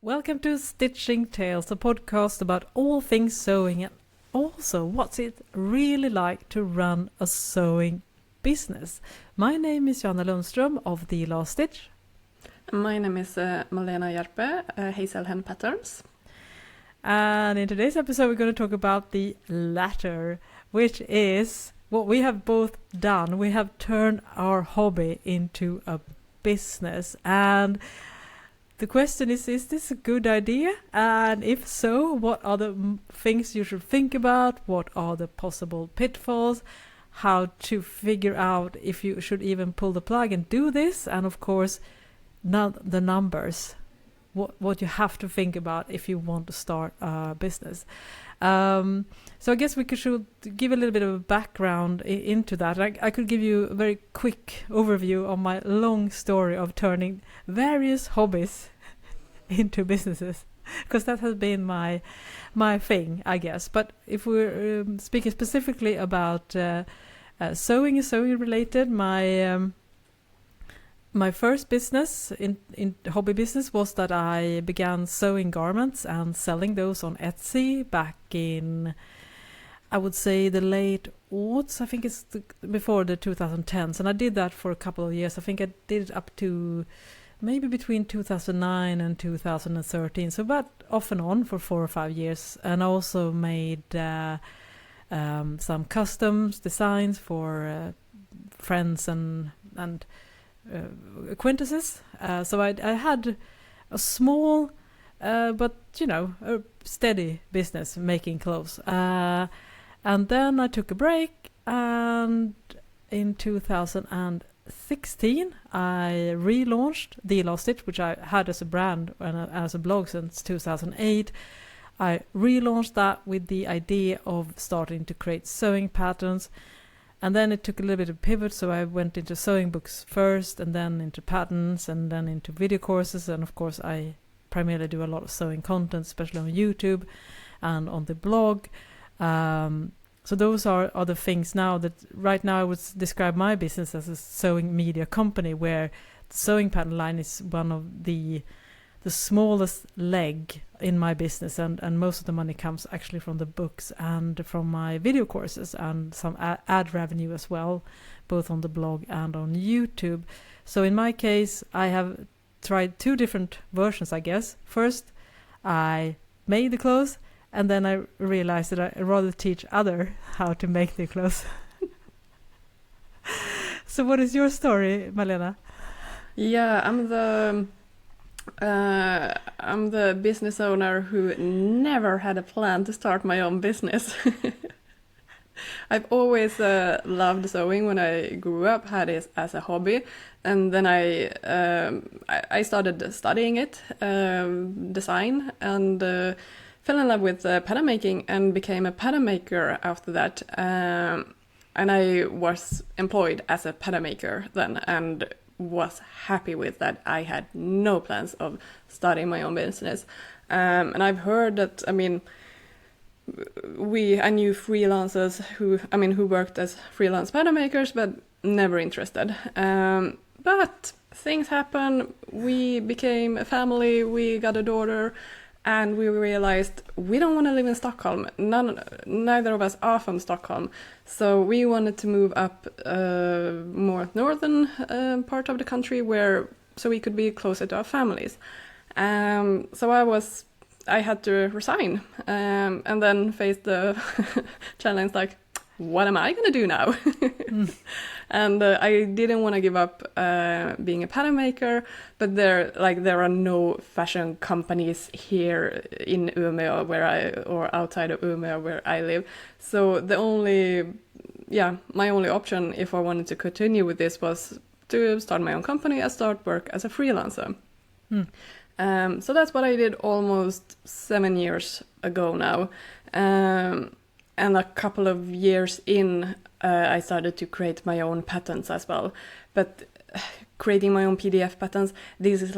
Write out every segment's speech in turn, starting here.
Welcome to Stitching Tales, a podcast about all things sewing and also what's it really like to run a sewing business. My name is Johanna Lundström of The Last Stitch. My name is Malena Hjerpe, Hazelhen Patterns. And in today's episode we're going to talk about the latter, which is what we have both done. We have turned our hobby into a business, and the question is this a good idea? And if so, what are the things you should think about? What are the possible pitfalls? How to figure out if you should even pull the plug and do this? And of course, the numbers. What you have to think about if you want to start a business. So I guess we should give a little bit of a background into that. I could give you a very quick overview of my long story of turning various hobbies into businesses, because that has been my thing, I guess. But if we're speaking specifically about sewing related, my first business in hobby business was that I began sewing garments and selling those on Etsy back in, I would say, the late aughts. I think it's before the 2010s, and I did that for a couple of years. I think I did it up to maybe between 2009 and 2013, so about off and on for 4 or 5 years. And I also made some customs designs for friends and acquaintances. So I had a small but a steady business making clothes, and then I took a break, and in 2016 I relaunched The Last Stitch, which I had as a brand and as a blog since 2008. I relaunched that with the idea of starting to create sewing patterns. And then it took a little bit of pivot, so I went into sewing books first, and then into patterns, and then into video courses. And of course, I primarily do a lot of sewing content, especially on YouTube and on the blog. So those are the things now that right now I would describe my business as a sewing media company, where the sewing pattern line is one of the smallest leg in my business, and most of the money comes actually from the books and from my video courses and some ad revenue as well, both on the blog and on YouTube. So in my case, I have tried 2 different versions, I guess. First, I made the clothes, and then I realized that I'd rather teach other how to make the clothes. So what is your story, Malena? Yeah, I'm the business owner who never had a plan to start my own business. I've always loved sewing when I grew up, had it as a hobby, and then I started studying it, design, and fell in love with pattern making and became a pattern maker after that. And I was employed as a pattern maker then, and was happy with that. I had no plans of starting my own business. And I've heard that, I knew freelancers who worked as freelance pattern makers, but never interested. But things happen. We became a family, we got a daughter, and we realized we don't want to live in Stockholm. Neither of us are from Stockholm. So we wanted to move up more northern part of the country so we could be closer to our families. So I had to resign and then face the challenge, like, what am I going to do now? And I didn't want to give up being a pattern maker, but there are no fashion companies here in Umeå or outside of Umeå where I live. So my only option if I wanted to continue with this was to start my own company and start work as a freelancer. So that's what I did almost 7 years ago now. And a couple of years in, I started to create my own patterns as well. But creating my own PDF patterns, this is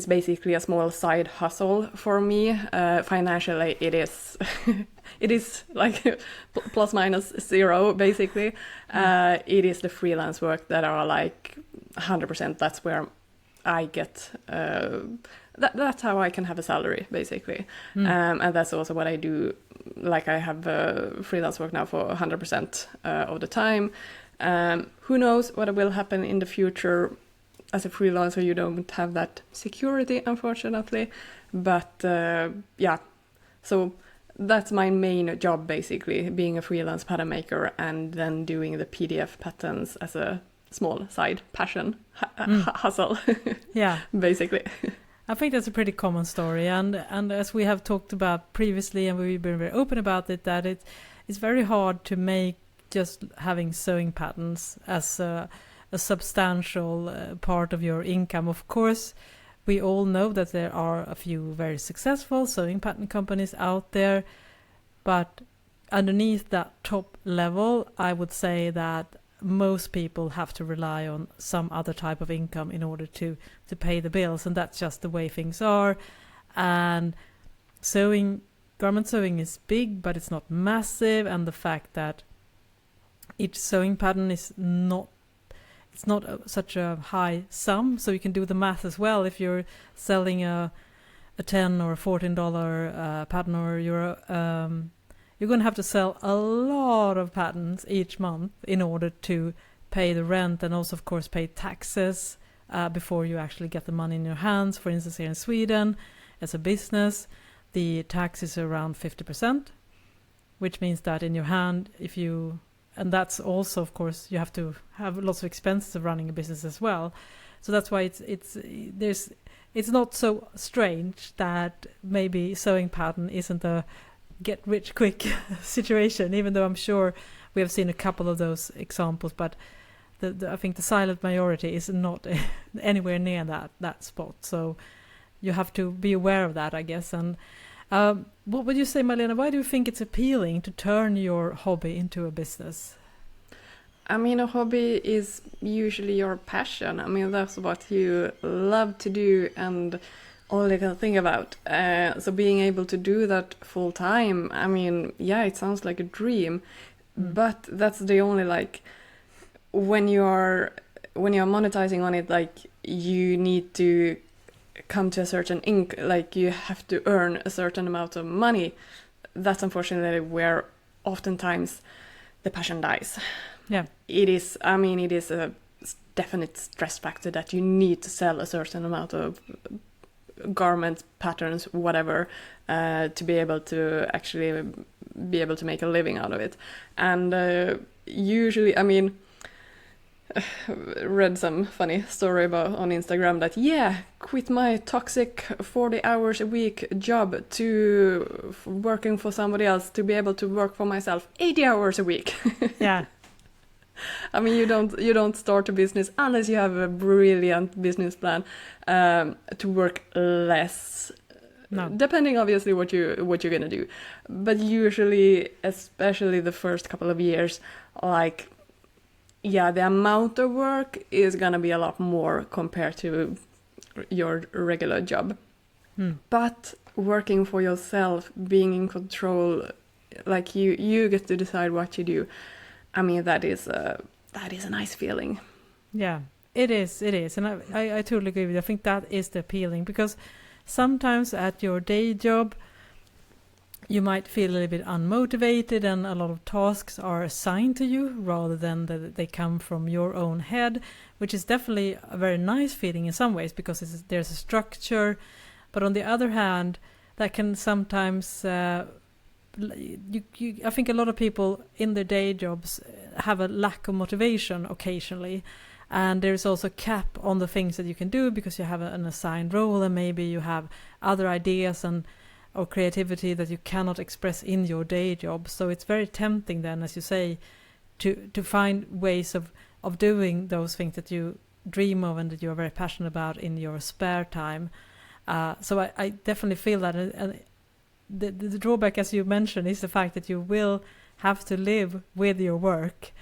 basically a small side hustle for me. Financially, it is it is like plus minus zero, basically. It is the freelance work that are like 100%. That's where I get that's how I can have a salary basically, and that's also what I do. Like I have freelance work now for 100% of the time. Who knows what will happen in the future? As a freelancer, you don't have that security, unfortunately. But yeah, so that's my main job basically, being a freelance pattern maker and then doing the PDF patterns as a small side passion hustle. Yeah, basically. I think that's a pretty common story, and as we have talked about previously, and we've been very open about it, that it's very hard to make just having sewing patterns as a substantial part of your income. Of course, we all know that there are a few very successful sewing pattern companies out there, but underneath that top level, I would say that most people have to rely on some other type of income in order to pay the bills, and that's just the way things are. And garment sewing is big, but it's not massive, and the fact that each sewing pattern is not such a high sum, so you can do the math as well. If you're selling a $10 or $14 pattern or euro, you're going to have to sell a lot of patterns each month in order to pay the rent, and also of course pay taxes before you actually get the money in your hands. For instance, here in Sweden, as a business, the tax is around 50%, which means that in your hand, and that's also, of course, you have to have lots of expenses of running a business as well. So that's why it's not so strange that maybe sewing pattern isn't a get rich quick situation, even though I'm sure we have seen a couple of those examples, but I think the silent majority is not anywhere near that spot. So you have to be aware of that, I guess. And what would you say, Malena, why do you think it's appealing to turn your hobby into a business? I mean, a hobby is usually your passion. I mean, that's what you love to do and all you can think about. So being able to do that full time, I mean, yeah, it sounds like a dream, but that's the only, like, when you're monetizing on it, like, you need to come to a certain like you have to earn a certain amount of money. That's unfortunately where oftentimes the passion dies. Yeah, it is a definite stress factor that you need to sell a certain amount of garments, patterns, whatever, to be able to actually be able to make a living out of it. And usually, I mean, read some funny story about on Instagram that quit my toxic 40 hours a week job to working for somebody else to be able to work for myself 80 hours a week. Yeah. I mean, you don't start a business unless you have a brilliant business plan to work less. No. Depending obviously what you're gonna do, but usually, especially the first couple of years, like, the amount of work is gonna be a lot more compared to your regular job. But working for yourself, being in control, like you get to decide what you do. I mean, that is a nice feeling. Yeah, it is, and I totally agree with you. I think that is the appealing, because sometimes at your day job you might feel a little bit unmotivated, and a lot of tasks are assigned to you rather than that they come from your own head, which is definitely a very nice feeling in some ways, because there's a structure. But on the other hand, that can sometimes I think a lot of people in their day jobs have a lack of motivation occasionally, and there's also a cap on the things that you can do because you have an assigned role, and maybe you have other ideas or creativity that you cannot express in your day job. So it's very tempting then, as you say, to find ways of doing those things that you dream of and that you're very passionate about in your spare time. So I definitely feel that, and the drawback, as you mentioned, is the fact that you will have to live with your work.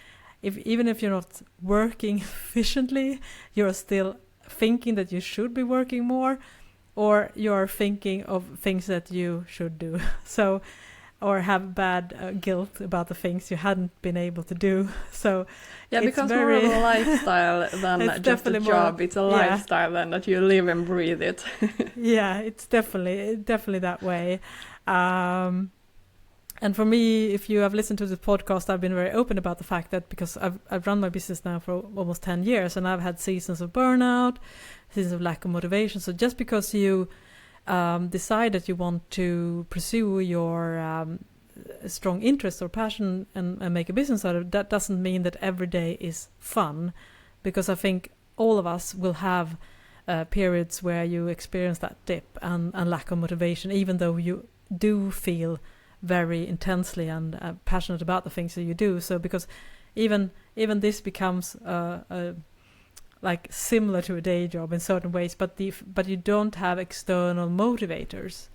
Even if you're not working efficiently, you're still thinking that you should be working more, or you're thinking of things that you should do. So or have bad guilt about the things you hadn't been able to do. So yeah, it's because very more of a lifestyle than It's just a definitely job. more- It's a yeah. lifestyle and that you live and breathe it. yeah, it's definitely that way. And for me, if you have listened to the podcast, I've been very open about the fact that because I've run my business now for almost 10 years, and I've had seasons of burnout, seasons of lack of motivation. So just because you decide that you want to pursue your strong interest or passion and make a business out of it, that doesn't mean that every day is fun, because I think all of us will have periods where you experience that dip and lack of motivation, even though you do feel very intensely and passionate about the things that you do. So because even this becomes like similar to a day job in certain ways, but you don't have external motivators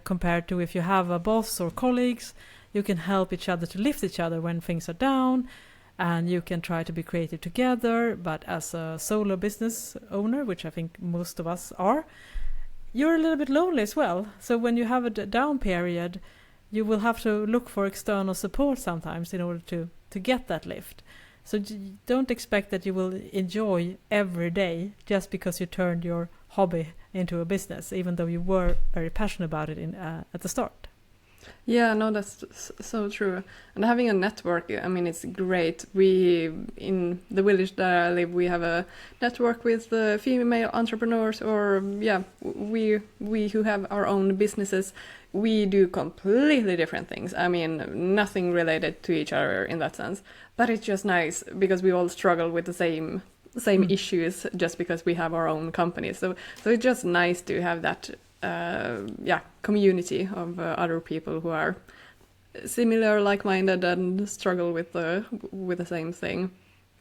compared to if you have a boss or colleagues. You can help each other to lift each other when things are down, and you can try to be creative together. But as a solo business owner, which I think most of us are, you're a little bit lonely as well. So when you have a down period, you will have to look for external support sometimes in order to get that lift. So don't expect that you will enjoy every day just because you turned your hobby into a business, even though you were very passionate about it at the start. Yeah, no, that's so true. And having a network, I mean, it's great. We, in the village that I live, we have a network with female entrepreneurs, or we who have our own businesses. We do completely different things. I mean, nothing related to each other in that sense. But it's just nice because we all struggle with the same issues just because we have our own companies. So it's just nice to have that community of other people who are similar, like-minded, and struggle with the same thing.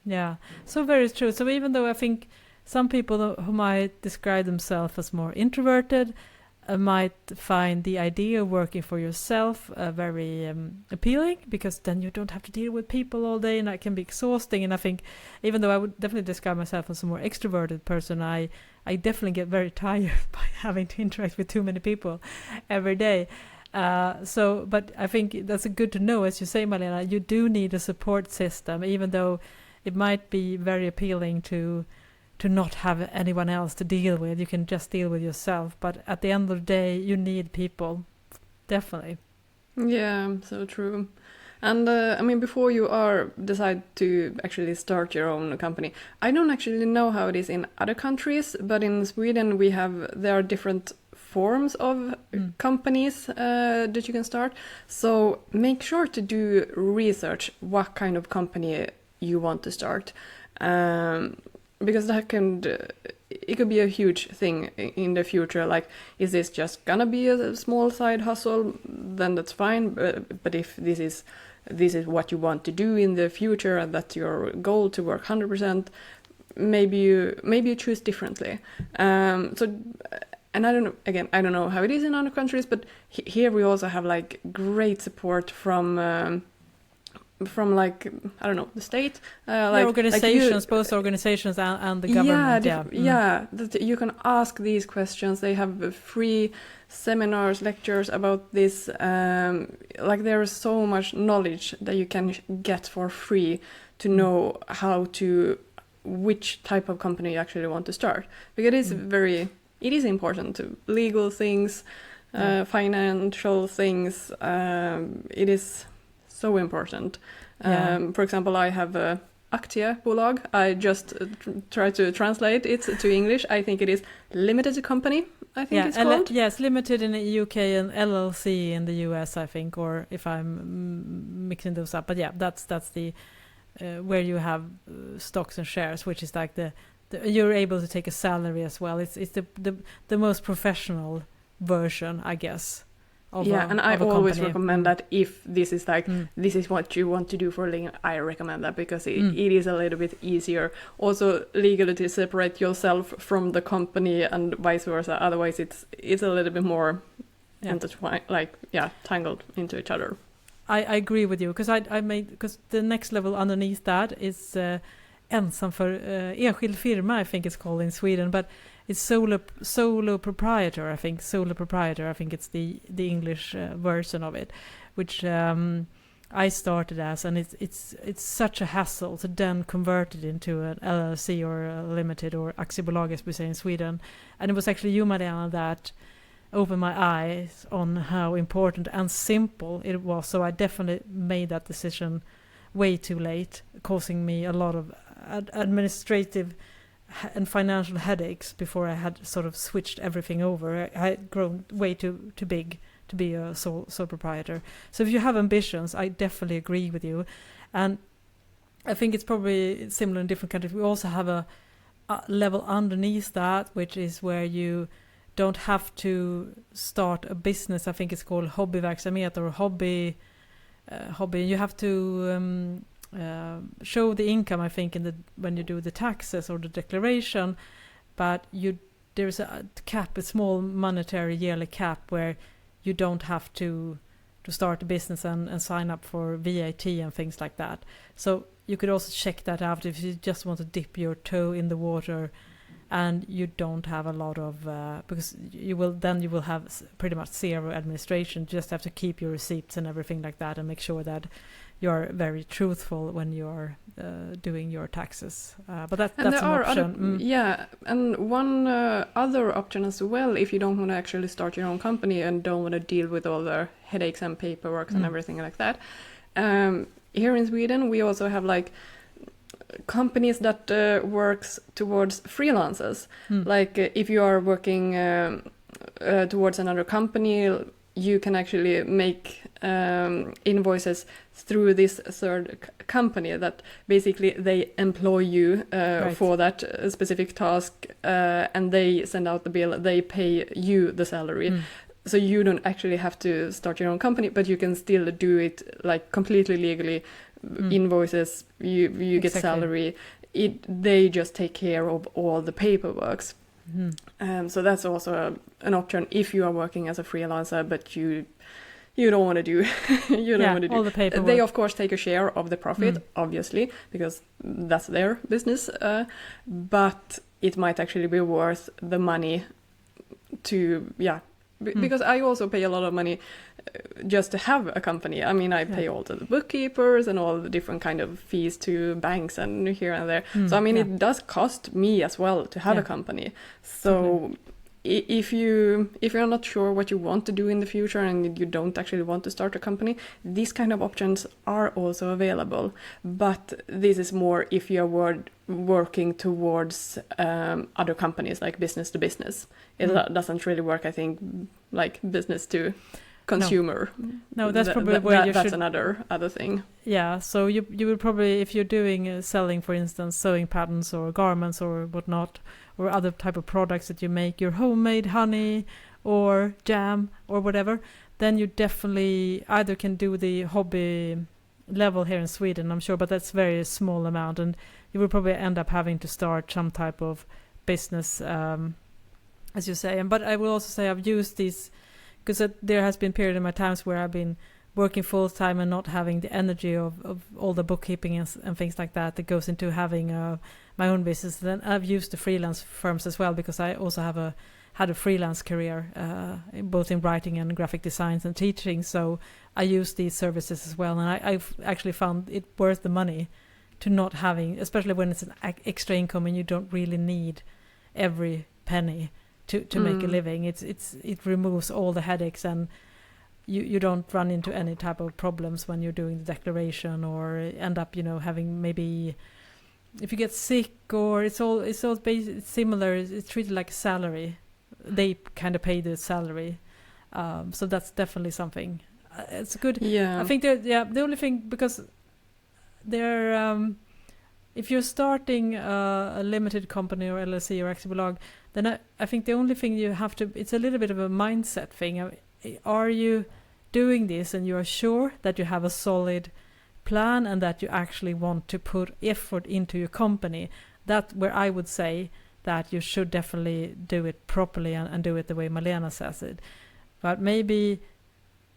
Yeah, so very true. So even though I think some people who might describe themselves as more introverted might find the idea of working for yourself very appealing, because then you don't have to deal with people all day, and that can be exhausting. And I think even though I would definitely describe myself as a more extroverted person, I definitely get very tired by having to interact with too many people every day. But I think that's good to know, as you say, Malena, you do need a support system, even though it might be very appealing to not have anyone else to deal with. You can just deal with yourself. But at the end of the day, you need people. Definitely. Yeah, so true. And I mean, before you decide to actually start your own company, I don't actually know how it is in other countries, but in Sweden there are different forms of companies that you can start. So make sure to do research what kind of company you want to start. Because that it could be a huge thing in the future. Like, is this just gonna be a small side hustle? Then that's fine. But if this is what you want to do in the future, and that's your goal to work 100%, maybe you choose differently. And I don't know how it is in other countries, but here we also have like great support from like, I don't know, the state, organizations, both organizations and the government. That you can ask these questions. They have free seminars, lectures about this. Like, there is so much knowledge that you can get for free to know which type of company you actually want to start, because it is important to legal things, financial things. It is so important. For example, I have a aktiebolag. I just try to translate it to English. I think it is limited company, I think it's called. Yes, limited in the UK and LLC in the US, I think, or if I'm mixing those up. But yeah, that's the where you have stocks and shares, which is like you're able to take a salary as well. It's the most professional version, I guess. And I always recommend that if this is this is what you want to do for a living, I recommend that, because it is a little bit easier also legally to separate yourself from the company and vice versa. Otherwise it's a little bit more intertwined, tangled into each other. I agree with you, because the next level underneath that is ensam för enskild firma, I think it's called in Sweden, but it's solo proprietor. I think solo proprietor. I think it's the English version of it, which I started as, and it's such a hassle to then convert it into an LLC or a limited or aktiebolag, as we say in Sweden. And it was actually you, Malena, that opened my eyes on how important and simple it was. So I definitely made that decision way too late, causing me a lot of administrative and financial headaches before I had sort of switched everything over. I had grown way too big to be a sole proprietor. So if you have ambitions, I definitely agree with you. And I think it's probably similar in different countries. We also have a level underneath that, which is where you don't have to start a business. I think it's called hobbyverksamhet or hobby. You have to show the income, I think, when you do the taxes or the declaration, but there's a cap, a small monetary yearly cap, where you don't have to start a business and sign up for VAT and things like that. So you could also check that out if you just want to dip your toe in the water, and you don't have a lot of because you will have pretty much zero administration. You just have to keep your receipts and everything like that, and make sure that you're very truthful when you're doing your taxes. But that's an option. And one other option as well, if you don't want to actually start your own company and don't want to deal with all the headaches and paperwork and everything like that. Here in Sweden, we also have like companies that works towards freelancers. Like if you are working towards another company, you can actually make invoices through this third company that basically they employ you for that specific task, and they send out the bill, they pay you the salary. So you don't actually have to start your own company, but you can still do it like completely legally. Invoices, you get salary. They just take care of all the paperworks. So that's also an option if you are working as a freelancer, but you don't want to do all the paperwork. They of course take a share of the profit, obviously, because that's their business. But it might actually be worth the money to because I also pay a lot of money just to have a company. I mean, I pay all to the bookkeepers and all the different kind of fees to banks and here and there. So I mean, it does cost me as well to have a company. So if you're not sure what you want to do in the future and you don't actually want to start a company, these kind of options are also available. But this is more if you're working towards other companies, like business to business. It doesn't really work, I think, like business to consumer. No, that's probably where you should. That's another thing. Yeah, so you will probably, if you're doing selling, for instance, sewing patterns or garments or whatnot, or other type of products that you make, your homemade honey or jam or whatever, then you definitely either can do the hobby level here in Sweden, I'm sure, but that's very small amount, and you will probably end up having to start some type of business, as you say. But I will also say I've used these, because there has been period in my times where I've been working full time and not having the energy of all the bookkeeping and things like that goes into having my own business. Then I've used the freelance firms as well, because I also had a freelance career, both in writing and graphic designs and teaching. So I use these services as well, and I've actually found it worth the money to not having, especially when it's an extra income and you don't really need every penny to make a living. It removes all the headaches, and you don't run into any type of problems when you're doing the declaration, or end up having, maybe if you get sick, or it's all similar. It's treated like a salary. They kind of pay the salary, so that's definitely something. It's good. Yeah, I think the only thing, because if you're starting a limited company or LLC or aktiebolag, then I think the only thing you have to, it's a little bit of a mindset thing. Are you doing this and you are sure that you have a solid plan and that you actually want to put effort into your company? That's where I would say that you should definitely do it properly and do it the way Malena says it. But maybe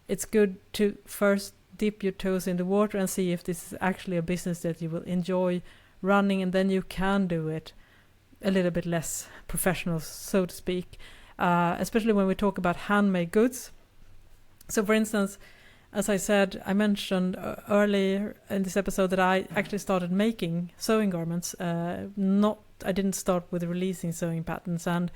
it's good to first dip your toes in the water and see if this is actually a business that you will enjoy running, and then you can do it a little bit less professional, so to speak, especially when we talk about handmade goods. So for instance, as I mentioned earlier in this episode that I actually started making sewing garments. I didn't start with releasing sewing patterns, and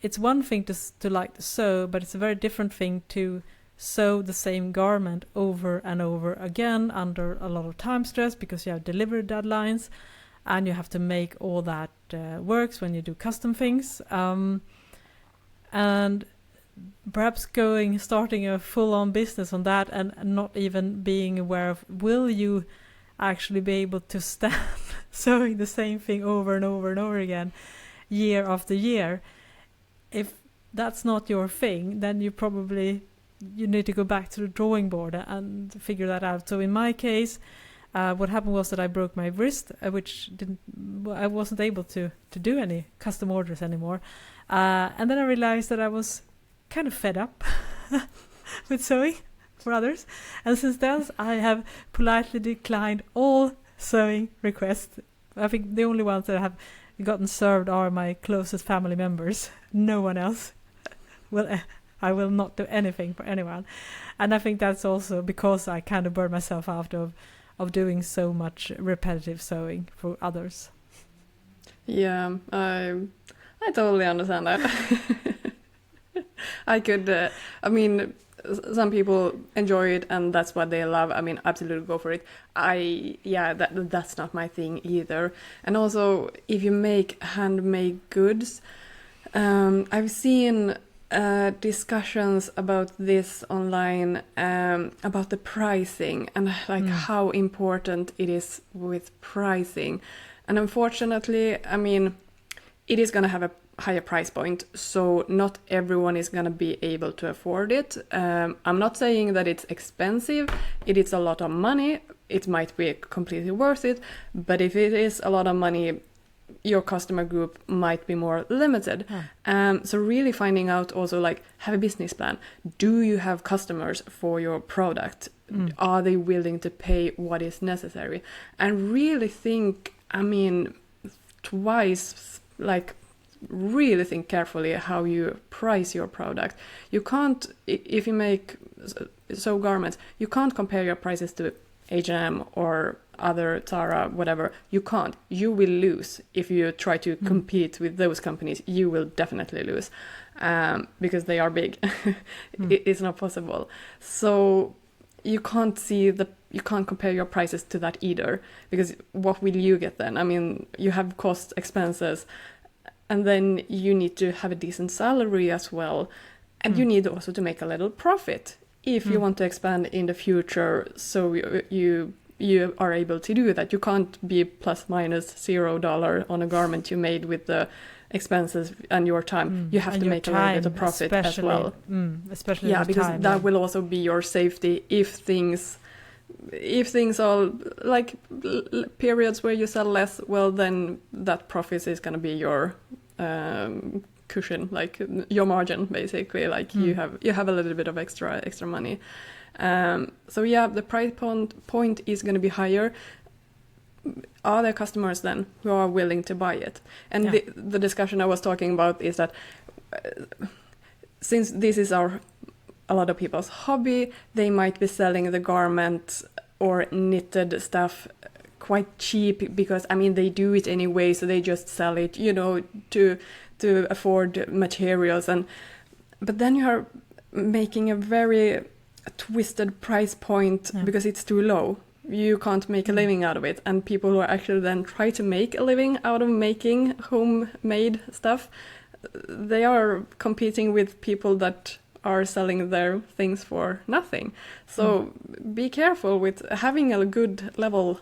it's one thing to like to sew, but it's a very different thing to sew the same garment over and over again under a lot of time stress, because you have delivery deadlines and you have to make all that works when you do custom things. And perhaps starting a full-on business on that and not even being aware of, will you actually be able to stand sewing the same thing over and over and over again year after year? If that's not your thing, then you need to go back to the drawing board and figure that out. So in my case, what happened was that I broke my wrist, I wasn't able to do any custom orders anymore. And then I realized that I was kind of fed up with sewing for others. And since then, I have politely declined all sewing requests. I think the only ones that have gotten served are my closest family members. No one else. I will not do anything for anyone. And I think that's also because I kind of burned myself out of doing so much repetitive sewing for others. Yeah, I totally understand that. I could, some people enjoy it and that's what they love. I mean, absolutely go for it. That's not my thing either. And also, if you make handmade goods, I've seen discussions about this online, about the pricing and how important it is with pricing. And unfortunately, I mean, it is going to have a higher price point, so not everyone is going to be able to afford it. I'm not saying that it's expensive. It is a lot of money. It might be completely worth it, but if it is a lot of money, your customer group might be more limited. So really finding out also, have a business plan. Do you have customers for your product? Are they willing to pay what is necessary? And really think, twice, really think carefully how you price your product. You can't, if you make sew garments, you can't compare your prices to H&M or other Zara, whatever. You can't. You will lose if you try to compete with those companies. You will definitely lose because they are big. It's not possible. So you can't compare your prices to that either, because what will you get then? I mean, you have cost expenses, and then you need to have a decent salary as well, and you need also to make a little profit if you want to expand in the future. So you are able to do that. You can't be plus minus $0 on a garment you made with the expenses and your time. You have to make a little bit of profit as well. Especially because time, that will also be your safety if things are periods where you sell less, well, then that profit is going to be your cushion, your margin, basically. You have a little bit of extra money. The price point is going to be higher. Are there customers then who are willing to buy it? And the discussion I was talking about is that since this is a lot of people's hobby, they might be selling the garment or knitted stuff quite cheap because, they do it anyway, so they just sell it, to afford materials. But then you are making a very twisted price point because it's too low. You can't make a living out of it. And people who actually then try to make a living out of making homemade stuff, they are competing with people that are selling their things for nothing. So be careful with having a good level,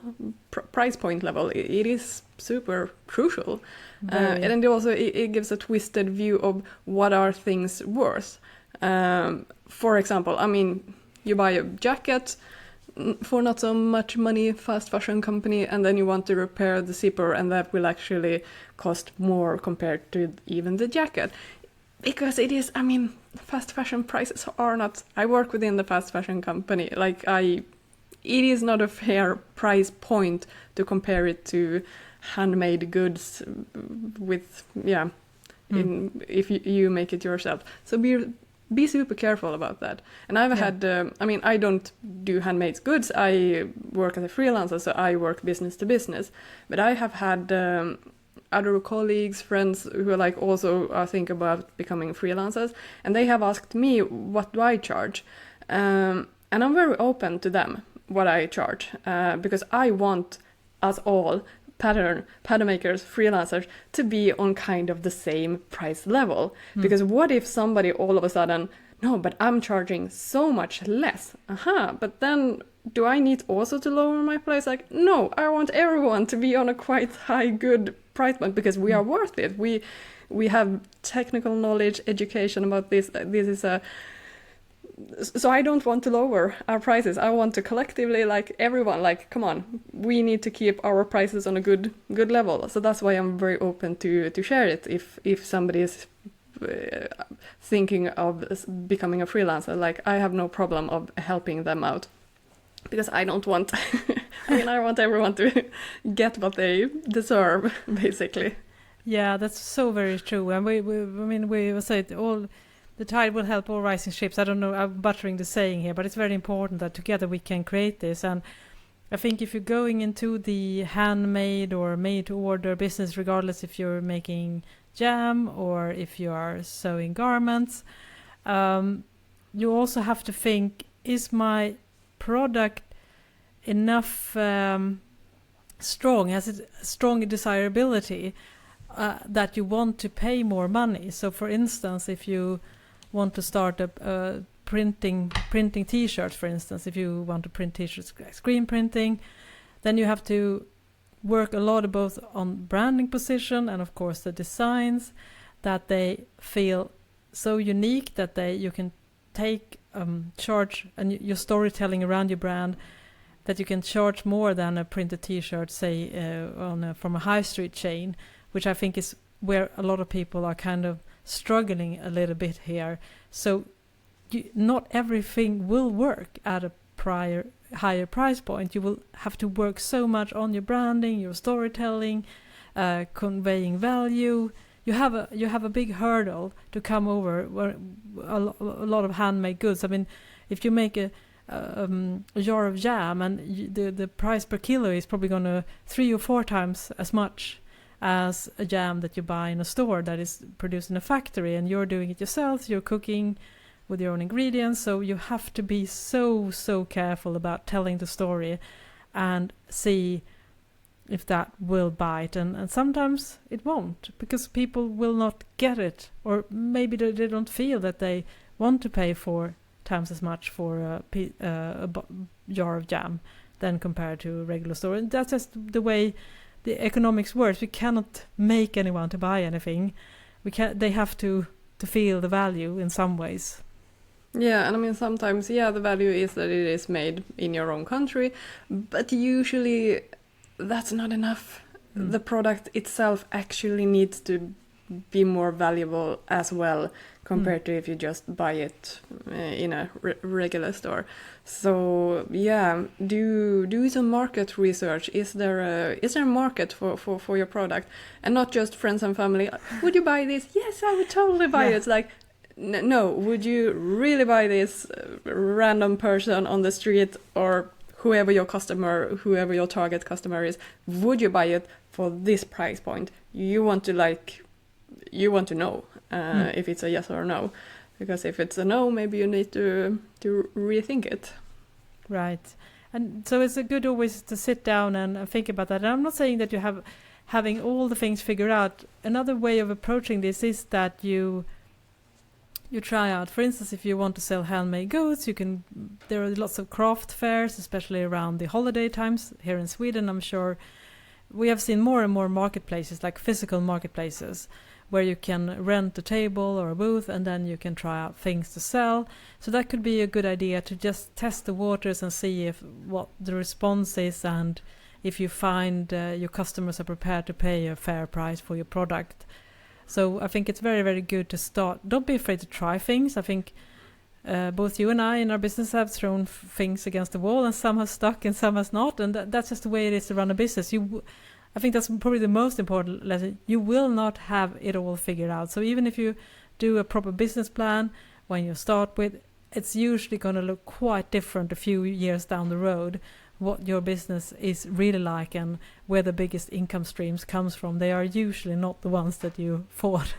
price point level. It is super crucial. And also it gives a twisted view of what are things worth. For example, you buy a jacket for not so much money, fast fashion company, and then you want to repair the zipper, and that will actually cost more compared to even the jacket. Because it is, fast fashion prices are not... I work within the fast fashion company. It is not a fair price point to compare it to handmade goods with if you make it yourself. So be super careful about that. And I've had, I don't do handmade goods. I work as a freelancer, so I work business to business. But I have had other colleagues, friends who are like also think about becoming freelancers, and they have asked me, what do I charge? And I'm very open to them, what I charge, because I want us all, pattern makers, freelancers, to be on kind of the same price level. Because what if somebody all of a sudden, no, but I'm charging so much less. But then do I need also to lower my price? Like, no, I want everyone to be on a quite high, good price point, because we are worth it. We have technical knowledge, education about this. This is so I don't want to lower our prices. I want to collectively, like everyone, like, come on, we need to keep our prices on a good level. So that's why I'm very open to share it. If somebody is thinking of becoming a freelancer, like, I have no problem of helping them out, because I don't want I want everyone to get what they deserve, basically. Yeah, that's so very true. And we will say it all. The tide will help all rising ships. I don't know, I'm buttering the saying here, but it's very important that together we can create this. And I think if you're going into the handmade or made-to-order business, regardless if you're making jam or if you are sewing garments, you also have to think, is my product enough strong? Has it strong desirability that you want to pay more money? So for instance, if you want to start a printing t-shirts, for instance, if you want to print t-shirts, screen printing, then you have to work a lot both on branding position and of course the designs, that they feel so unique that you can take charge, and your storytelling around your brand, that you can charge more than a printed t-shirt, say from a high street chain, which I think is where a lot of people are kind of struggling a little bit here. So not everything will work at a higher price point. You will have to work so much on your branding, your storytelling, conveying value. You have a big hurdle to come over. A lot of handmade goods. I mean, if you make a jar of jam, and the price per kilo is probably going to 3 or 4 times as much as a jam that you buy in a store that is produced in a factory, and you're doing it yourself, you're cooking with your own ingredients, so you have to be so careful about telling the story and see if that will bite, and sometimes it won't, because people will not get it, or maybe they don't feel that they want to pay 4 times as much for a jar of jam than compared to a regular store. And that's just the way the economics works. We cannot make anyone to buy anything. They have to feel the value in some ways. Yeah, and I mean, sometimes, the value is that it is made in your own country, but usually that's not enough. The product itself actually needs to be more valuable as well, compared to if you just buy it in a regular store. So do some market research. Is there a market for your product, and not just friends and family? Would you buy this? Yes, I would totally buy it. Like, no, would you really buy this random person on the street, or whoever your target customer is? Would you buy it for this price point? You want to know if it's a yes or a no, because if it's a no, maybe you need to rethink it. Right. And so it's a good always to sit down and think about that. And I'm not saying that you having all the things figured out. Another way of approaching this is that you try out, for instance, if you want to sell handmade goods, there are lots of craft fairs, especially around the holiday times. Here in Sweden, I'm sure we have seen more and more marketplaces, like physical marketplaces, where you can rent a table or a booth, and then you can try out things to sell. So that could be a good idea to just test the waters and see what the response is, and if you find your customers are prepared to pay a fair price for your product. So I think it's very, very good to start. Don't be afraid to try things. I think both you and I in our business have thrown things against the wall, and some have stuck and some has not, and that's just the way it is to run a business. I think that's probably the most important lesson. You will not have it all figured out. So even if you do a proper business plan when you start with, it's usually going to look quite different a few years down the road, what your business is really like and where the biggest income streams comes from. They are usually not the ones that you thought.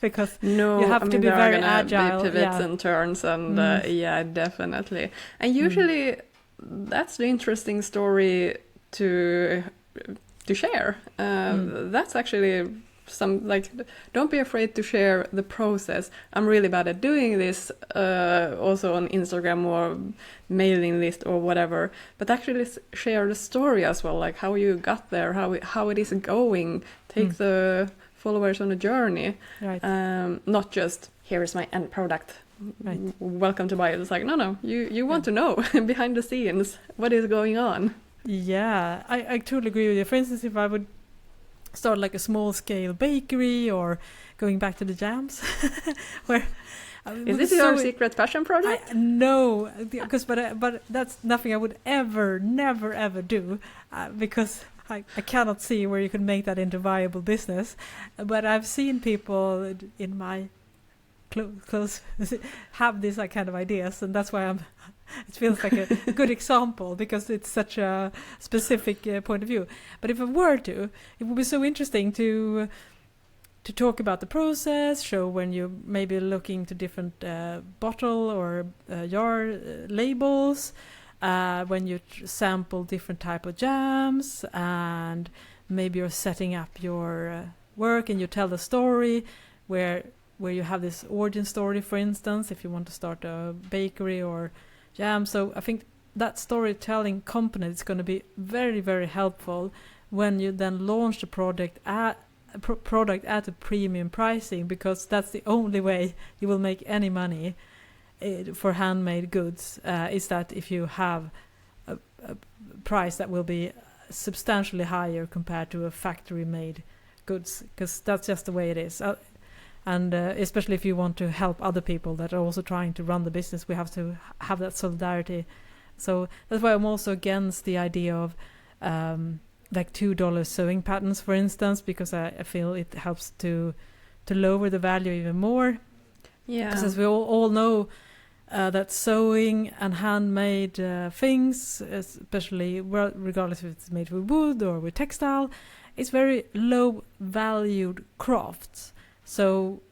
Because no, you have to be very agile. Be pivots and turns, and yeah, definitely. And usually that's the interesting story to share. That's actually don't be afraid to share the process. I'm really bad at doing this, also on Instagram or mailing list or whatever, but actually share the story as well, like how you got there, how it is going. Take the followers on a journey, right. Not just here is my end product, right. Welcome to buy it. It's like no, you want to know behind the scenes what is going on. Yeah, I totally agree with you. For instance, if I would start like a small scale bakery or going back to the jams, where is this your secret passion project? No, because but that's nothing I would never ever do, because I cannot see where you could make that into viable business. But I've seen people in my close have these kind of ideas, and that's why it feels like a good example, because it's such a specific point of view. But if I were to, it would be so interesting to talk about the process, show when you're maybe looking to different bottle or jar labels, when you sample different type of jams, and maybe you're setting up your work and you tell the story where you have this origin story, for instance, if you want to start a bakery or jam. So I think that storytelling component is going to be very, very helpful when you then launch the product at a premium pricing, because that's the only way you will make any money for handmade goods, is that if you have a price that will be substantially higher compared to a factory-made goods, because that's just the way it is. And especially if you want to help other people that are also trying to run the business, we have to have that solidarity. So that's why I'm also against the idea of like $2 sewing patterns, for instance, because I feel it helps to lower the value even more. Yeah. Because as we all know, that sewing and handmade things, especially regardless if it's made with wood or with textile, it's very low valued crafts. So,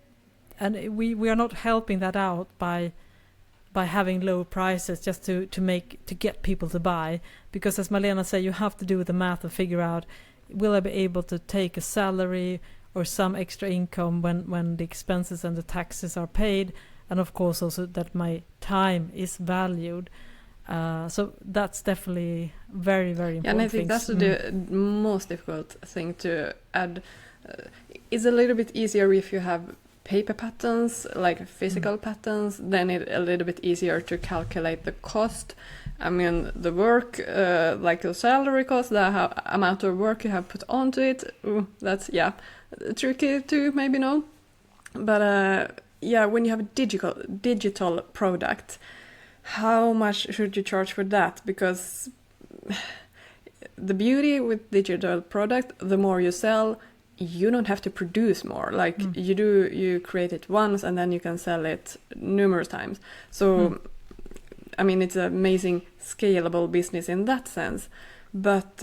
and we are not helping that out by having low prices just to get people to buy, because as Malena said, you have to do the math and figure out, will I be able to take a salary or some extra income when the expenses and the taxes are paid, and of course also that my time is valued. So that's definitely very, very important. Yeah, and I think that's the most difficult thing to add. It's a little bit easier if you have paper patterns, like physical patterns, then it's a little bit easier to calculate the cost. I mean, the work, like the salary cost, the amount of work you have put onto it, that's, tricky to maybe know. But when you have a digital product, how much should you charge for that? Because the beauty with digital product, the more you sell, you don't have to produce more. Like you create it once and then you can sell it numerous times. So, I mean, it's an amazing scalable business in that sense. But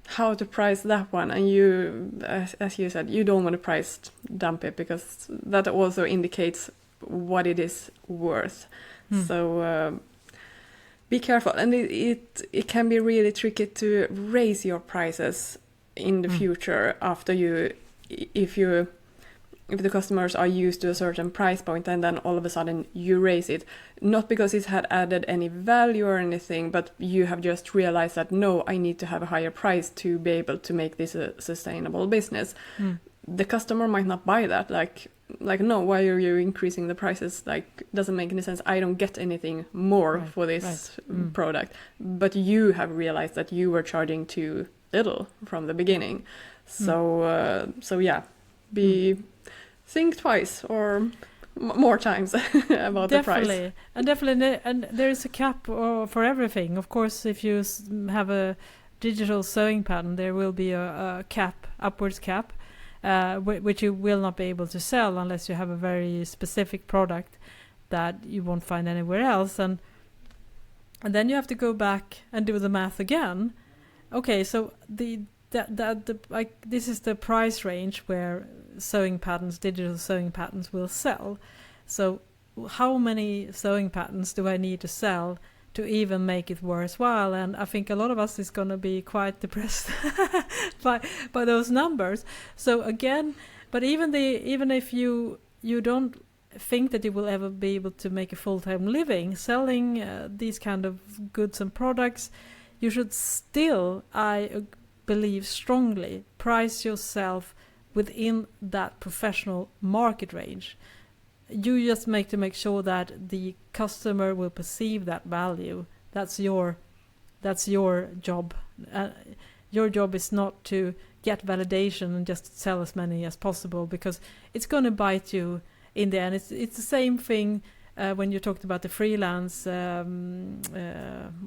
how to price that one? And you, as you said, you don't want to price dump it, because that also indicates what it is worth. So be careful. And it can be really tricky to raise your prices in the future after if the customers are used to a certain price point and then all of a sudden you raise it, not because it had added any value or anything, but you have just realized that no, I need to have a higher price to be able to make this a sustainable business. The customer might not buy that, like no, why are you increasing the prices? Like, doesn't make any sense. I don't get anything more for this product. But you have realized that you were charging too little from the beginning. So think twice or more times about the price. And there is a cap for everything. Of course, if you have a digital sewing pattern, there will be a cap, upwards cap, which you will not be able to sell unless you have a very specific product that you won't find anywhere else. And then you have to go back and do the math again. Okay, so this is the price range where sewing patterns, digital sewing patterns, will sell. So how many sewing patterns do I need to sell to even make it worthwhile? And I think a lot of us is going to be quite depressed by those numbers. So again, but even if you don't think that you will ever be able to make a full-time living selling these kind of goods and products, you should still, I believe strongly, price yourself within that professional market range. You just make sure that the customer will perceive that value. That's your job. Your job is not to get validation and just sell as many as possible, because it's going to bite you in the end. It's the same thing when you talked about the freelance,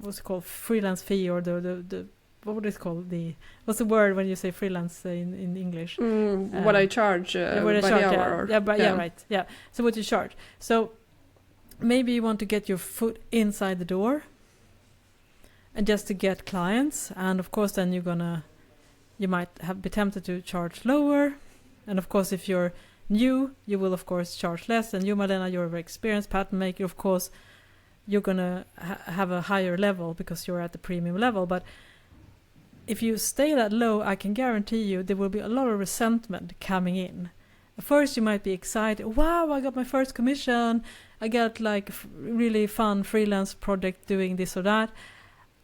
what's it called, freelance fee, or the what would it called? What's the word when you say freelance in English? What I charge by the hour. Right. Yeah. So what you charge. So maybe you want to get your foot inside the door, and just to get clients. And of course, then you might be tempted to charge lower. And of course, if you're new, you will of course charge less. And you, Malena, you're a very experienced pattern maker. Of course, you're gonna have a higher level because you're at the premium level. But if you stay that low, I can guarantee you there will be a lot of resentment coming in. At first you might be excited, wow, I got my first commission, I got like really fun freelance project doing this or that,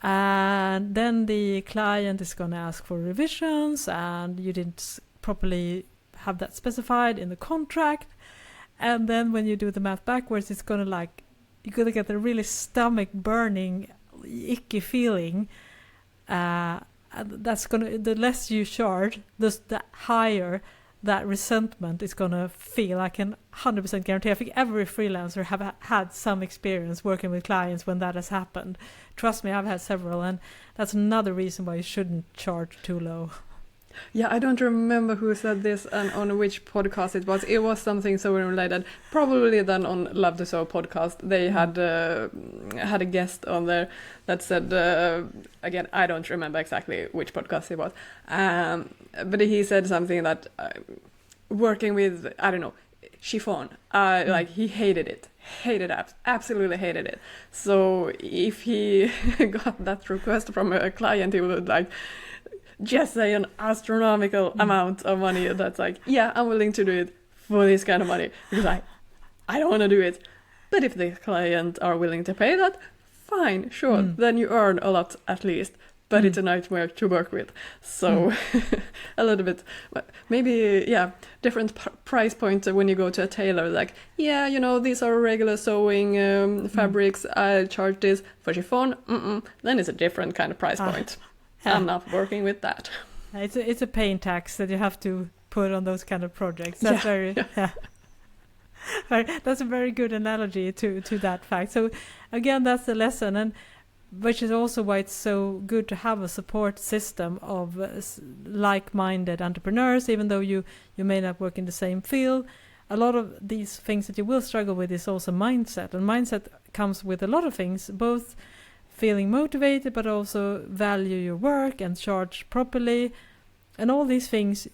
and then the client is going to ask for revisions and you didn't properly have that specified in the contract, and then when you do the math backwards, it's going to like, you're going to get a really stomach burning icky feeling. That's gonna, the less you charge, the higher that resentment is gonna feel. I can 100% guarantee. I think every freelancer have had some experience working with clients when that has happened. Trust me, I've had several, and that's another reason why you shouldn't charge too low. Yeah, I don't remember who said this and on which podcast it was. It was something so related. Probably then on Love to Sew podcast, they had a guest on there that said, again, I don't remember exactly which podcast it was, but he said something that working with, I don't know, chiffon, like he absolutely hated it. So if he got that request from a client, he would like just say an astronomical amount of money that's like, yeah, I'm willing to do it for this kind of money because I don't want to do it. But if the client are willing to pay that, fine, sure, then you earn a lot at least. But it's a nightmare to work with. So a little bit, maybe, yeah, different price points when you go to a tailor. Like, yeah, you know, these are regular sewing fabrics. I charge this for chiffon. Then it's a different kind of price point. I'm not working with that. It's a paying tax that you have to put on those kind of projects. That's that's a very good analogy to that fact. So again, that's the lesson, and which is also why it's so good to have a support system of like-minded entrepreneurs. Even though you may not work in the same field, a lot of these things that you will struggle with is also mindset, and mindset comes with a lot of things, both feeling motivated but also value your work and charge properly, and all these things.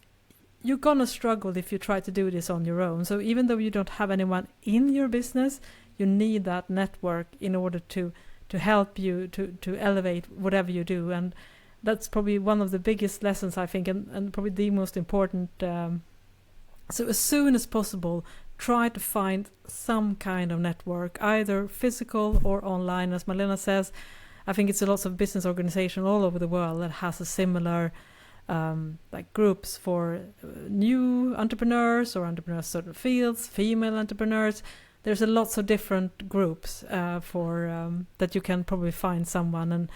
You're gonna struggle if you try to do this on your own. So even though you don't have anyone in your business, you need that network in order to help you to elevate whatever you do. And that's probably one of the biggest lessons, I think, and probably the most important. So as soon as possible, try to find some kind of network, either physical or online. As Malena says, I think it's a lot of business organization all over the world that has a similar like groups for new entrepreneurs or entrepreneurs certain fields, female entrepreneurs. There's a lots of different groups for that you can probably find someone. And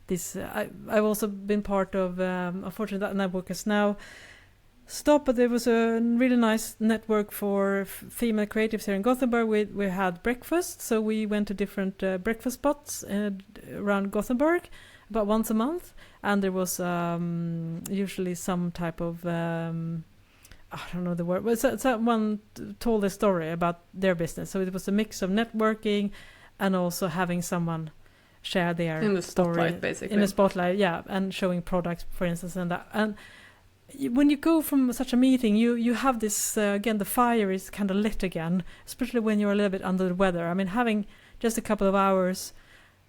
this I've also been part of. Unfortunately, that network is now stopped, but there was a really nice network for female creatives here in Gothenburg. We had breakfast, so we went to different breakfast spots around Gothenburg. about once a month, and there was usually some type of I don't know the word, but someone told a story about their business. So it was a mix of networking and also having someone share their in the story spotlight, basically. in the spotlight, yeah, and showing products, for instance, and that. And when you go from such a meeting, you have this again. The fire is kind of lit again, especially when you're a little bit under the weather. I mean, having just a couple of hours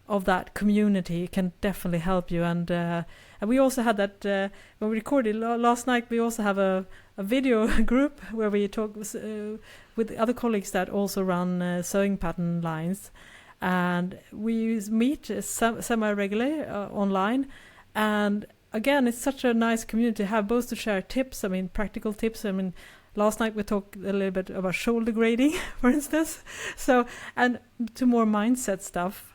of that community can definitely help you. And we also had that when we recorded last night. We also have a video group where we talk with other colleagues that also run sewing pattern lines. And we meet semi-regularly online. And again, it's such a nice community to have, both to share tips, I mean, practical tips. I mean, last night we talked a little bit about shoulder grading, for instance. So, and to more mindset stuff.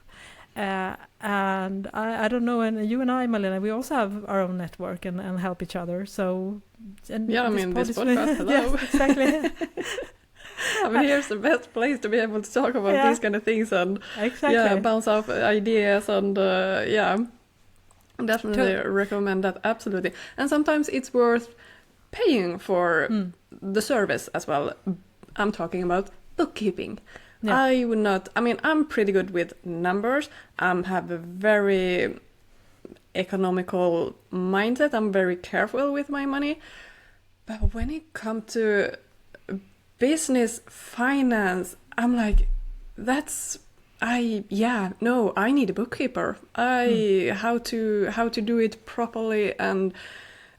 And I don't know, and you and I, Malena, we also have our own network and help each other. So, and yeah, I mean, this podcast, hello. Yes, exactly. I mean, here's the best place to be able to talk about these kind of things and bounce off ideas and definitely recommend that, absolutely. And sometimes it's worth paying for the service as well. I'm talking about bookkeeping. Yeah. I would not, I mean, I'm pretty good with numbers. I have a very economical mindset. I'm very careful with my money. But when it comes to business, finance, I'm like, I need a bookkeeper. How to do it properly. And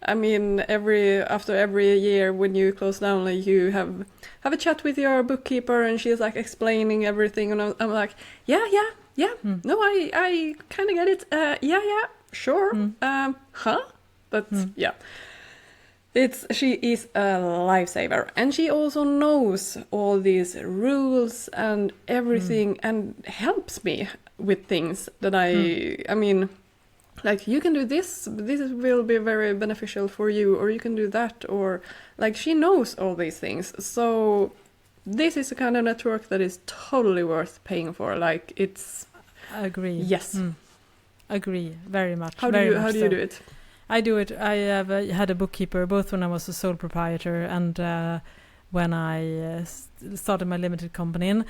I mean, after every year when you close down, like, you have a chat with your bookkeeper, and she's like explaining everything, and I'm like, no, I kind of get it. Sure. But yeah. She is a lifesaver, and she also knows all these rules and everything, and helps me with things that I mean, like, you can do this will be very beneficial for you, or you can do that, or like, she knows all these things. So this is a kind of network that is totally worth paying for. Like, it's agree. Yes. Agree very much. How do you do it? I do it. I have had a bookkeeper both when I was a sole proprietor and when I started my limited company. And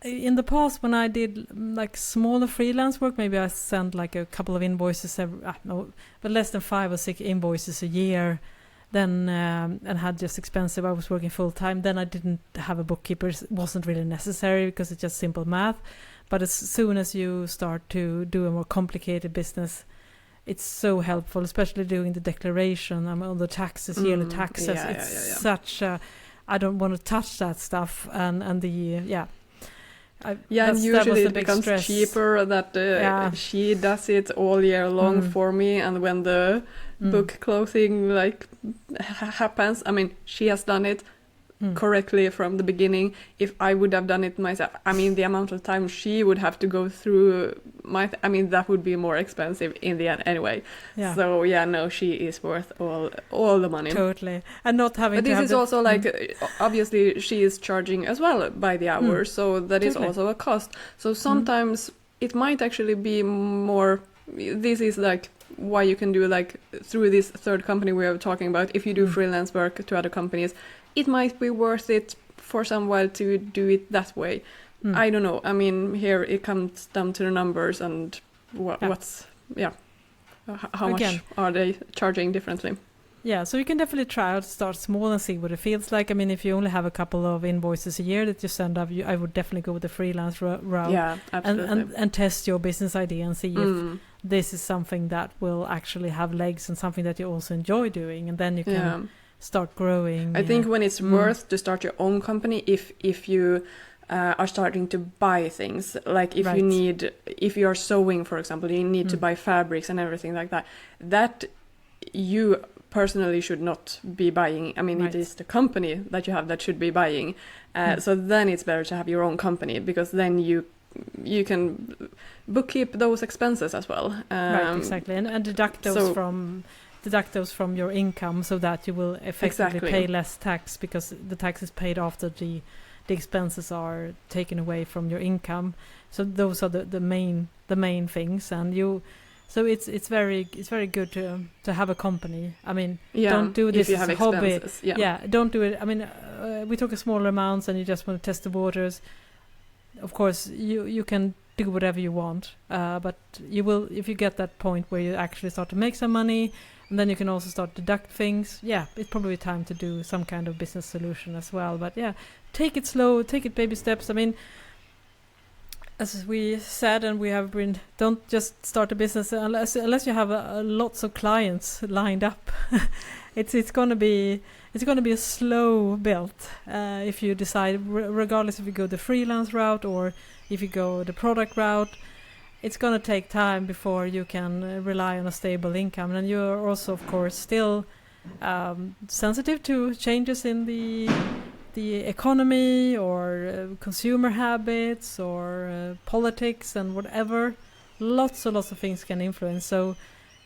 in the past, when I did like smaller freelance work, maybe I sent like a couple of invoices but less than 5 or 6 invoices a year. Then and had just expensive. I was working full time. Then I didn't have a bookkeeper. It wasn't really necessary because it's just simple math. But as soon as you start to do a more complicated business, it's so helpful, especially doing the declaration. On the taxes, yearly taxes. Such a, I don't want to touch that stuff. And and usually it becomes cheaper that she does it all year long for me. And when the book closing happens, I mean, she has done it correctly from the beginning. If I would have done it myself, I mean, the amount of time she would have to go through that would be more expensive in the end anyway. Yeah. So she is worth all the money. Totally. And not having but this is also like obviously she is charging as well by the hour, so that is also a cost. So sometimes it might actually be more. This is like why you can do like through this third company we are talking about. If you do freelance work to other companies, it might be worth it for some while to do it that way. I don't know. I mean, here it comes down to the numbers and how much are they charging differently. Yeah, so you can definitely try out, start small and see what it feels like. I mean, if you only have a couple of invoices a year that you send up, I would definitely go with the freelance route. Yeah, absolutely. And test your business idea and see if this is something that will actually have legs and something that you also enjoy doing. And then you can start growing. I think when it's worth to start your own company, if you are starting to buy things, like if you are sewing, for example, you need to buy fabrics and everything like that, that you personally should not be buying. I mean, it is the company that you have that should be buying. So then it's better to have your own company, because then you can bookkeep those expenses as well. Right, exactly, and deduct those from your income, so that you will effectively pay less tax, because the tax is paid after the expenses are taken away from your income. So those are the main things, and you So it's very good to have a company. I mean, Yeah, don't do this if you as have a hobby. expenses. Yeah. Don't do it. I mean, we talk smaller amounts, and you just want to test the waters. Of course, you can do whatever you want, but you will, if you get that point where you actually start to make some money, and then you can also start to deduct things. Yeah, it's probably time to do some kind of business solution as well. But yeah, take it slow, take it baby steps. I mean, as we said, and we have been, don't just start a business unless you have lots of clients lined up. it's gonna be a slow build if you decide, regardless if you go the freelance route or if you go the product route. It's gonna take time before you can rely on a stable income, and you're also, of course, still sensitive to changes in the economy or consumer habits or politics and whatever. Lots of things can influence. So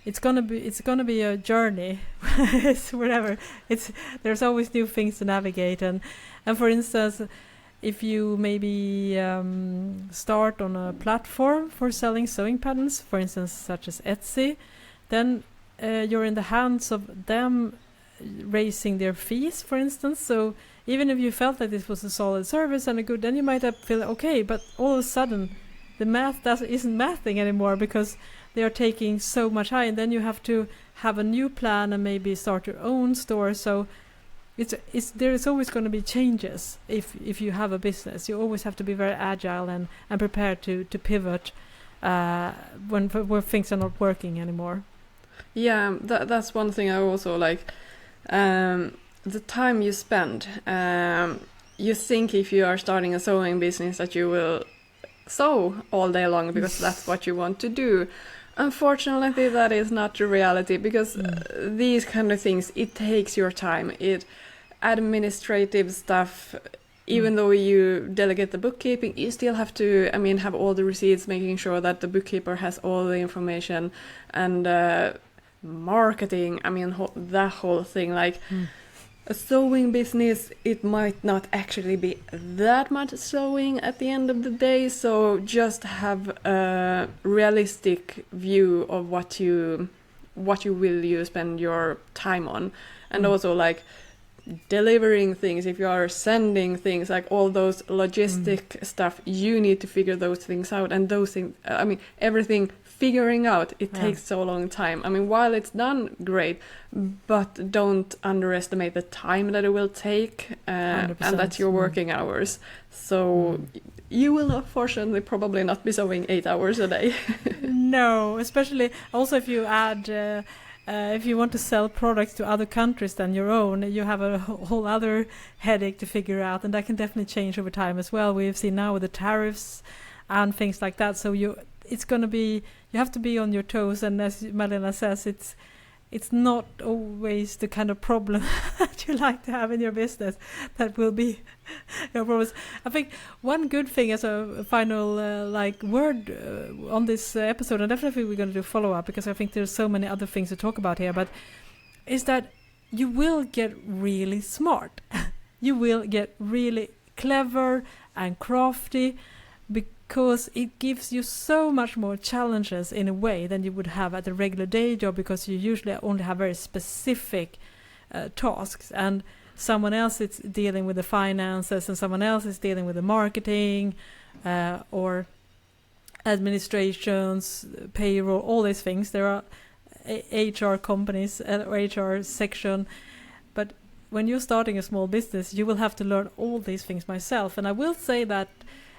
it's gonna be a journey. It's whatever. There's always new things to navigate, and for instance, if you maybe start on a platform for selling sewing patterns, for instance, such as Etsy, then you're in the hands of them raising their fees, for instance. So even if you felt that this was a solid service and a good, then you might have feel okay, but all of a sudden the math isn't mathing anymore because they are taking so much high, and then you have to have a new plan and maybe start your own store. So there is always going to be changes if you have a business. You always have to be very agile and prepared to pivot when things are not working anymore. Yeah, that's one thing I also like. The time you spend. You think if you are starting a sewing business that you will sew all day long because that's what you want to do. Unfortunately, that is not the reality, because these kind of things, it takes your time. Administrative stuff, even though you delegate the bookkeeping, you still have to, have all the receipts, making sure that the bookkeeper has all the information, and marketing, that whole thing. Like a sewing business, it might not actually be that much sewing at the end of the day, so just have a realistic view of what you will spend your time on. And also like delivering things, if you are sending things, like all those logistic stuff, you need to figure those things out, and those things, everything figuring out, it takes so long time. While it's done, great, but don't underestimate the time that it will take, and that's your working hours. So you will unfortunately probably not be sewing 8 hours a day. No, especially also if you add if you want to sell products to other countries than your own, you have a whole other headache to figure out, and that can definitely change over time as well. We've seen now with the tariffs and things like that. So you have to be on your toes, and as Malena says, it's not always the kind of problem that you like to have in your business that will be your problems. I think one good thing as a final word on this episode, and definitely we're going to do follow-up because I think there's so many other things to talk about here, but is that you will get really smart. You will get really clever and crafty, because it gives you so much more challenges in a way than you would have at a regular day job, because you usually only have very specific tasks, and someone else is dealing with the finances, and someone else is dealing with the marketing or administrations, payroll, all these things. There are HR companies or HR section, but when you're starting a small business, you will have to learn all these things myself. And I will say that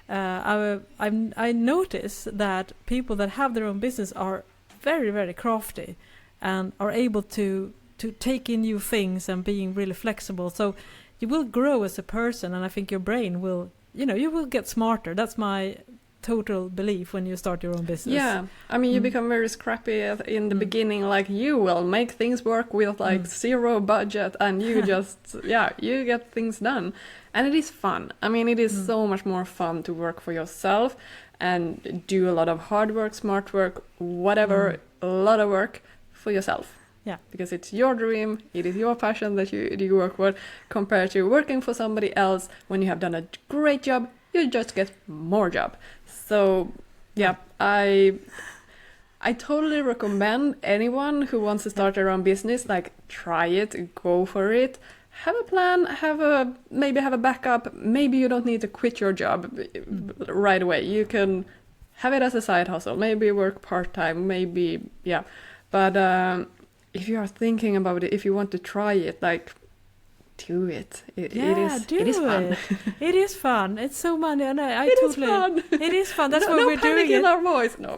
I notice that people that have their own business are very, very crafty and are able to take in new things and being really flexible. So you will grow as a person, and I think your brain will, you will get smarter. That's my total belief when you start your own business. Yeah, you become very scrappy in the beginning, like you will make things work with zero budget, and you just, you get things done. And it is fun. It is so much more fun to work for yourself and do a lot of hard work, smart work, whatever, a lot of work for yourself. Yeah. Because it's your dream, it is your passion that you work for, compared to working for somebody else. When you have done a great job, you just get more job. So, I I totally recommend anyone who wants to start their own business, like try it, go for it. Have a plan, maybe have a backup. Maybe you don't need to quit your job right away. You can have it as a side hustle, maybe work part-time, maybe, yeah. But if you are thinking about it, if you want to try it, like, do it. It is fun. It is fun. It's so money, and I it totally. Is fun. It is fun. That's why no we're doing panic in it. our voice. No.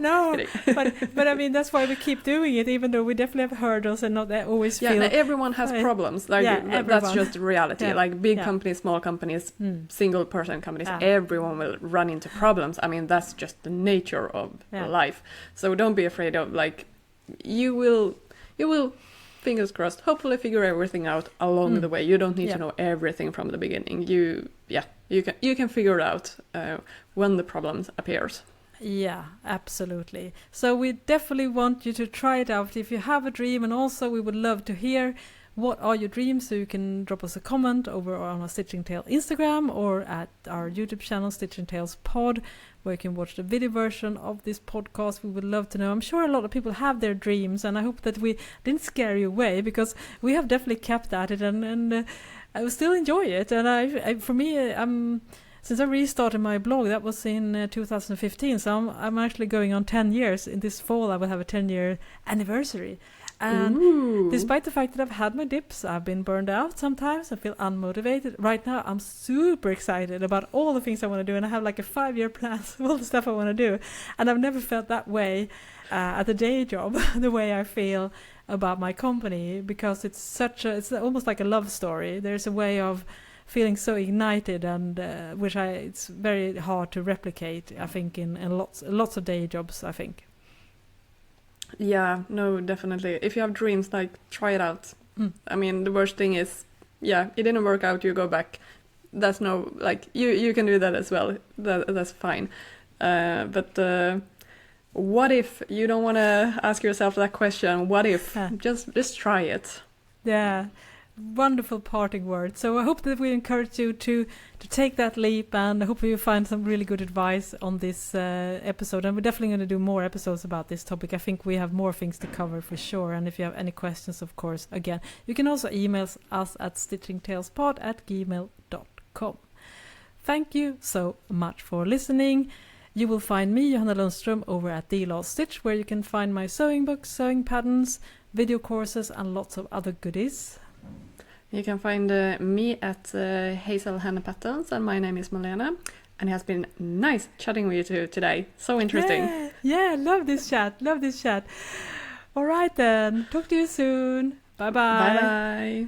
but I mean that's why we keep doing it, even though we definitely have hurdles and not always feel. Yeah, everyone has problems. Like that's just reality. Yeah. Like big companies, small companies, single-person companies. Everyone will run into problems. I mean that's just the nature of life. So don't be afraid of like you will. Fingers crossed, hopefully figure everything out along the way. You don't need to know everything from the beginning. You can figure it out when the problems appears. Yeah, absolutely. So we definitely want you to try it out if you have a dream, and also we would love to hear what are your dreams, so you can drop us a comment over on our Stitching Tale Instagram or at our YouTube channel Stitching Tales Pod, where you can watch the video version of this podcast. We would love to know. I'm sure a lot of people have their dreams, and I hope that we didn't scare you away, because we have definitely kept at it, and I will still enjoy it. And I for me, since I restarted my blog, that was in 2015, so I'm actually going on 10 years. In this fall, I will have a 10-year anniversary. And despite the fact that I've had my dips, I've been burned out sometimes, I feel unmotivated. Right now, I'm super excited about all the things I want to do, and I have like a 5-year plan of all the stuff I want to do. And I've never felt that way at a day job, the way I feel about my company, because it's almost like a love story. There's a way of feeling so ignited, and it's very hard to replicate, I think, in lots of day jobs, I think. Yeah, no, definitely. If you have dreams, like, try it out. I mean, the worst thing is, it didn't work out, you go back. That's no, like, you can do that as well. That's fine. But what if you don't want to ask yourself that question? What if? Just try it. Yeah. Wonderful parting words. So I hope that we encourage you to take that leap, and I hope you find some really good advice on this episode. And we're definitely going to do more episodes about this topic. I think we have more things to cover for sure. And if you have any questions, of course, again, you can also email us at stitchingtalespod@gmail.com. Thank you so much for listening. You will find me, Johanna Lundström, over at The Last Stitch, where you can find my sewing books, sewing patterns, video courses, and lots of other goodies. You can find me at Hazelhen Patterns, and my name is Malena. And it has been nice chatting with you two today. So interesting. Yeah, love this chat. All right then. Talk to you soon. Bye-bye. Bye-bye.